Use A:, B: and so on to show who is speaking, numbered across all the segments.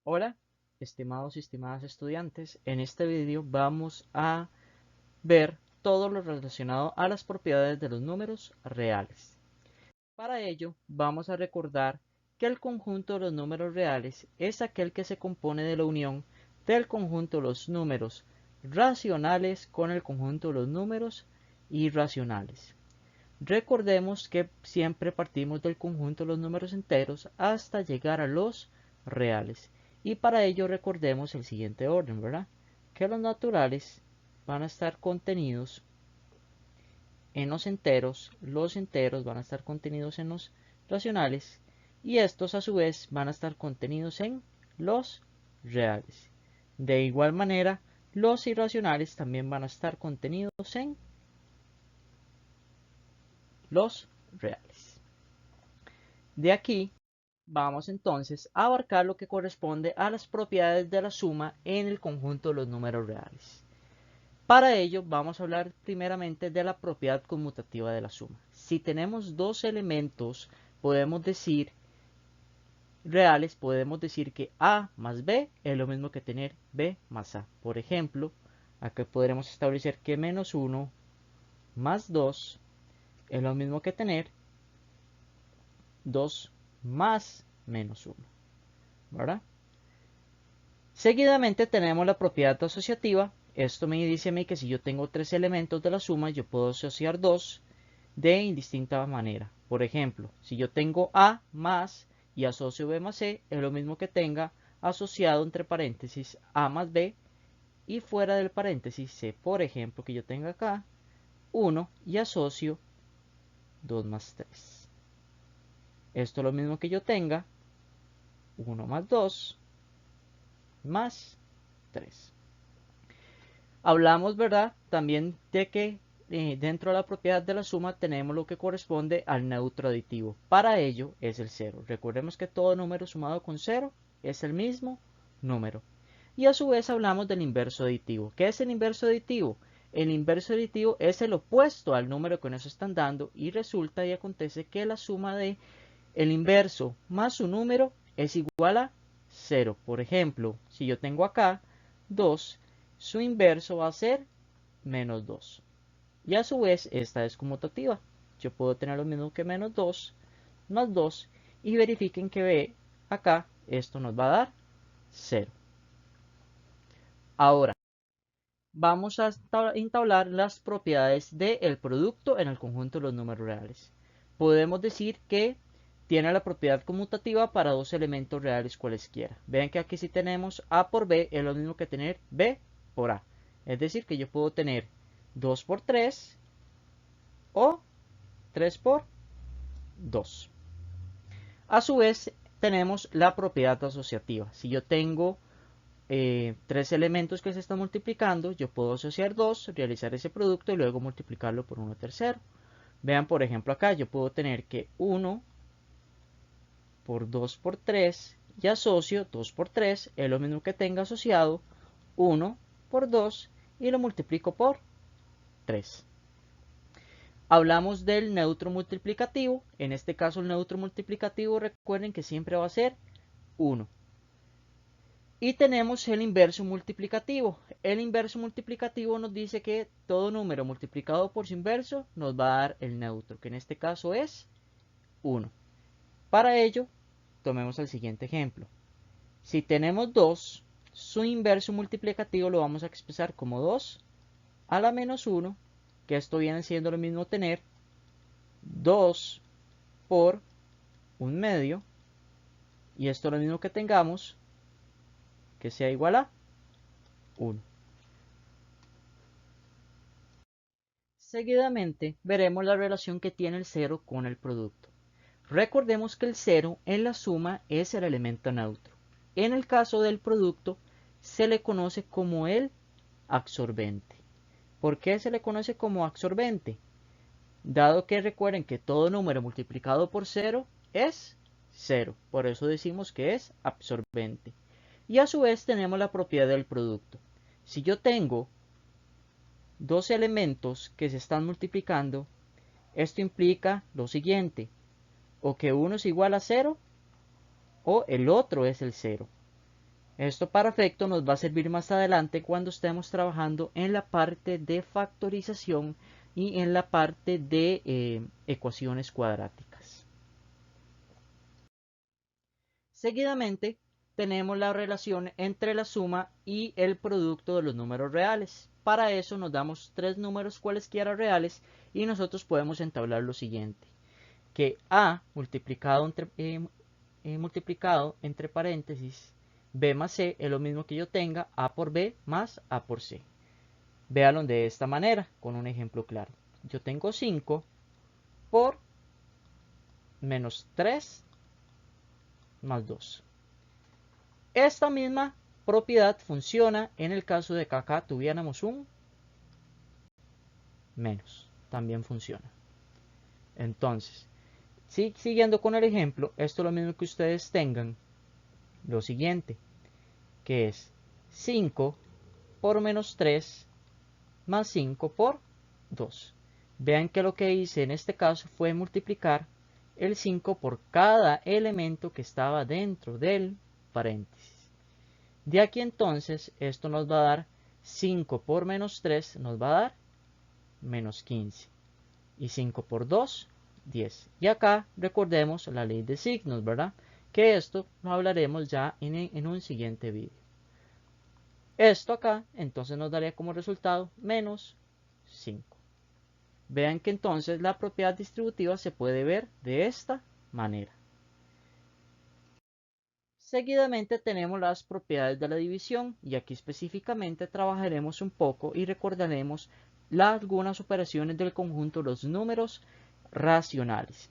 A: Hola, estimados y estimadas estudiantes. En este vídeo vamos a ver todo lo relacionado a las propiedades de los números reales. Para ello, vamos a recordar que el conjunto de los números reales es aquel que se compone de la unión del conjunto de los números racionales con el conjunto de los números irracionales. Recordemos que siempre partimos del conjunto de los números enteros hasta llegar a los reales. Y para ello recordemos el siguiente orden, ¿verdad? Que los naturales van a estar contenidos en los enteros van a estar contenidos en los racionales y estos a su vez van a estar contenidos en los reales. De igual manera, los irracionales también van a estar contenidos en los reales. De aquí vamos entonces a abarcar lo que corresponde a las propiedades de la suma en el conjunto de los números reales. Para ello vamos a hablar primeramente de la propiedad conmutativa de la suma. Si tenemos dos elementos, podemos decir que A más B es lo mismo que tener B más A. Por ejemplo, aquí podremos establecer que menos 1 más 2 es lo mismo que tener 2 más menos 1, ¿verdad? Seguidamente tenemos la propiedad asociativa. Esto me dice a mí que si yo tengo tres elementos de la suma, yo puedo asociar dos de indistinta manera. Por ejemplo, si yo tengo A más y asocio B más C, es lo mismo que tenga asociado entre paréntesis A más B y fuera del paréntesis C. Por ejemplo, que yo tenga acá 1 y asocio 2 más 3. Esto es lo mismo que yo tenga 1 más 2 más 3. Hablamos, ¿verdad? También de que dentro de la propiedad de la suma tenemos lo que corresponde al neutro aditivo. Para ello es el 0. Recordemos que todo número sumado con 0 es el mismo número. Y a su vez hablamos del inverso aditivo. ¿Qué es el inverso aditivo? El inverso aditivo es el opuesto al número que nos están dando y resulta y acontece que la suma de el inverso más su número es igual a 0. Por ejemplo, si yo tengo acá 2, su inverso va a ser menos 2. Y a su vez, esta es conmutativa. Yo puedo tener lo mismo que menos 2 más 2 y verifiquen que ve acá, esto nos va a dar 0. Ahora, vamos a entablar las propiedades del producto en el conjunto de los números reales. Podemos decir que tiene la propiedad conmutativa para dos elementos reales cualesquiera. Vean que aquí si tenemos A por B es lo mismo que tener B por A. Es decir, que yo puedo tener 2 por 3 o 3 por 2. A su vez, tenemos la propiedad asociativa. Si yo tengo tres elementos que se están multiplicando, yo puedo asociar dos, realizar ese producto y luego multiplicarlo por 1 tercero. Vean, por ejemplo, acá yo puedo tener que 1 por 2 por 3 y asocio 2 por 3 es lo mismo que tenga asociado 1 por 2 y lo multiplico por 3. Hablamos del neutro multiplicativo. En este caso el neutro multiplicativo recuerden que siempre va a ser 1. Y tenemos el inverso multiplicativo. El inverso multiplicativo nos dice que todo número multiplicado por su inverso nos va a dar el neutro, que en este caso es 1. Para ello, tomemos el siguiente ejemplo. Si tenemos 2, su inverso multiplicativo lo vamos a expresar como 2 a la menos 1, que esto viene siendo lo mismo tener 2 por 1/2, y esto es lo mismo que tengamos que sea igual a 1. Seguidamente veremos la relación que tiene el 0 con el producto. Recordemos que el 0 en la suma es el elemento neutro. En el caso del producto se le conoce como el absorbente. ¿Por qué se le conoce como absorbente? Dado que recuerden que todo número multiplicado por 0 es 0. Por eso decimos que es absorbente. Y a su vez tenemos la propiedad del producto. Si yo tengo dos elementos que se están multiplicando, esto implica lo siguiente: o que uno es igual a 0 o el otro es el 0. Esto para efecto nos va a servir más adelante cuando estemos trabajando en la parte de factorización y en la parte de ecuaciones cuadráticas. Seguidamente tenemos la relación entre la suma y el producto de los números reales. Para eso nos damos tres números cualesquiera reales y nosotros podemos entablar lo siguiente, que a multiplicado entre paréntesis b más c es lo mismo que yo tenga a por b más a por c. Véanlo de esta manera, con un ejemplo claro. Yo tengo 5 por menos 3 más 2. Esta misma propiedad funciona en el caso de que acá tuviéramos un menos. También funciona. Entonces, siguiendo con el ejemplo, esto es lo mismo que ustedes tengan lo siguiente, que es 5 por menos 3 más 5 por 2. Vean que lo que hice en este caso fue multiplicar el 5 por cada elemento que estaba dentro del paréntesis. De aquí entonces esto nos va a dar 5 por menos 3 nos va a dar menos 15. Y 5 por 2, 10. Y acá recordemos la ley de signos, ¿verdad? Que esto lo hablaremos ya en un siguiente vídeo. Esto acá entonces nos daría como resultado menos 5. Vean que entonces la propiedad distributiva se puede ver de esta manera. Seguidamente tenemos las propiedades de la división y aquí específicamente trabajaremos un poco y recordaremos algunas operaciones del conjunto de los números racionales.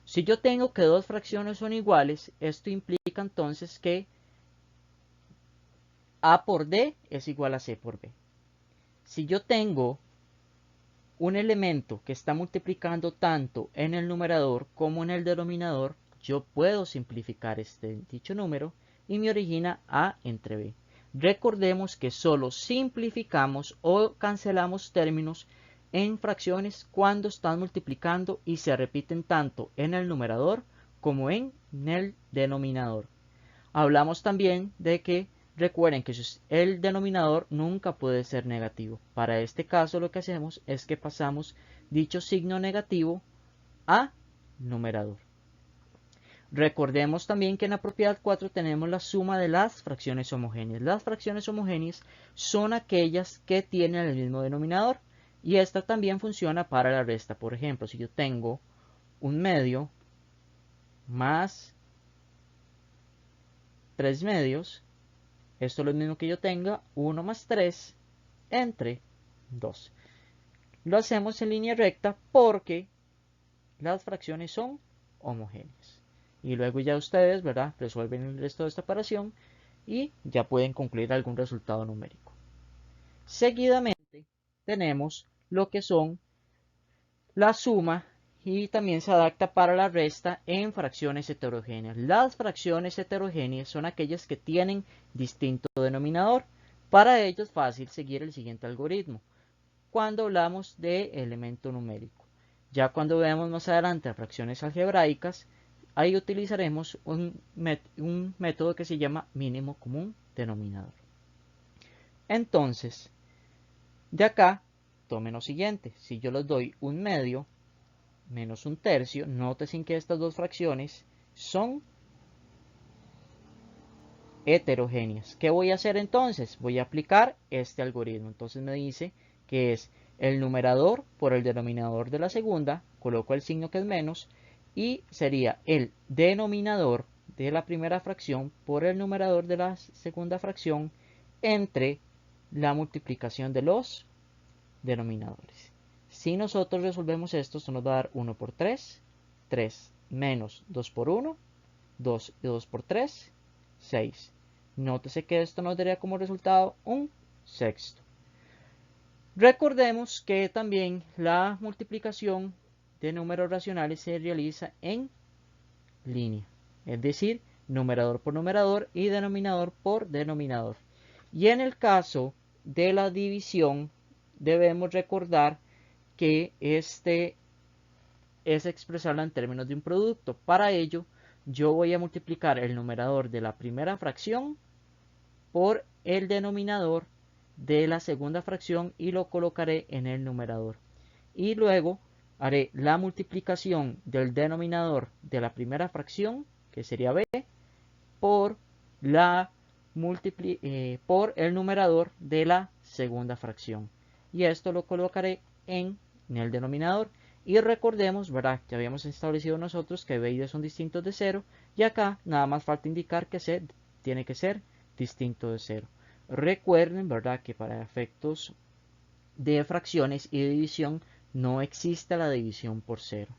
A: Si yo tengo que dos fracciones son iguales, esto implica entonces que a por d es igual a c por b. Si yo tengo un elemento que está multiplicando tanto en el numerador como en el denominador, yo puedo simplificar dicho número y me origina a entre b. Recordemos que solo simplificamos o cancelamos términos en fracciones cuando están multiplicando y se repiten tanto en el numerador como en el denominador. Hablamos también de que recuerden que el denominador nunca puede ser negativo. Para este caso lo que hacemos es que pasamos dicho signo negativo a numerador. Recordemos también que en la propiedad 4 tenemos la suma de las fracciones homogéneas. Las fracciones homogéneas son aquellas que tienen el mismo denominador y esta también funciona para la resta. Por ejemplo, si yo tengo un medio más 3 medios, esto es lo mismo que yo tenga 1 más 3 entre 2. Lo hacemos en línea recta porque las fracciones son homogéneas. Y luego ya ustedes, ¿verdad?, resuelven el resto de esta operación y ya pueden concluir algún resultado numérico. Seguidamente tenemos lo que son la suma y también se adapta para la resta en fracciones heterogéneas. Las fracciones heterogéneas son aquellas que tienen distinto denominador. Para ello es fácil seguir el siguiente algoritmo cuando hablamos de elemento numérico. Ya cuando veamos más adelante fracciones algebraicas, ahí utilizaremos un método que se llama mínimo común denominador. Entonces, de acá, tomen lo siguiente. Si yo les doy un medio menos un tercio, noten que estas dos fracciones son heterogéneas. ¿Qué voy a hacer entonces? Voy a aplicar este algoritmo. Entonces me dice que es el numerador por el denominador de la segunda, coloco el signo que es menos, y sería el denominador de la primera fracción por el numerador de la segunda fracción entre la multiplicación de los denominadores. Si nosotros resolvemos esto nos va a dar 1 por 3, 3 menos 2 por 1, 2 y 2 por 3, 6. Nótese que esto nos daría como resultado un sexto. Recordemos que también la multiplicación de números racionales se realiza en línea, es decir, numerador por numerador y denominador por denominador. Y en el caso de la división debemos recordar que este es expresarla en términos de un producto. Para ello, yo voy a multiplicar el numerador de la primera fracción por el denominador de la segunda fracción y lo colocaré en el numerador. Y luego haré la multiplicación del denominador de la primera fracción, que sería b, por, por el numerador de la segunda fracción. Y esto lo colocaré en el denominador. Y recordemos, ¿verdad?, que habíamos establecido nosotros que b y d son distintos de 0. Y acá nada más falta indicar que c tiene que ser distinto de 0. Recuerden, ¿verdad?, que para efectos de fracciones y de división no existe la división por 0.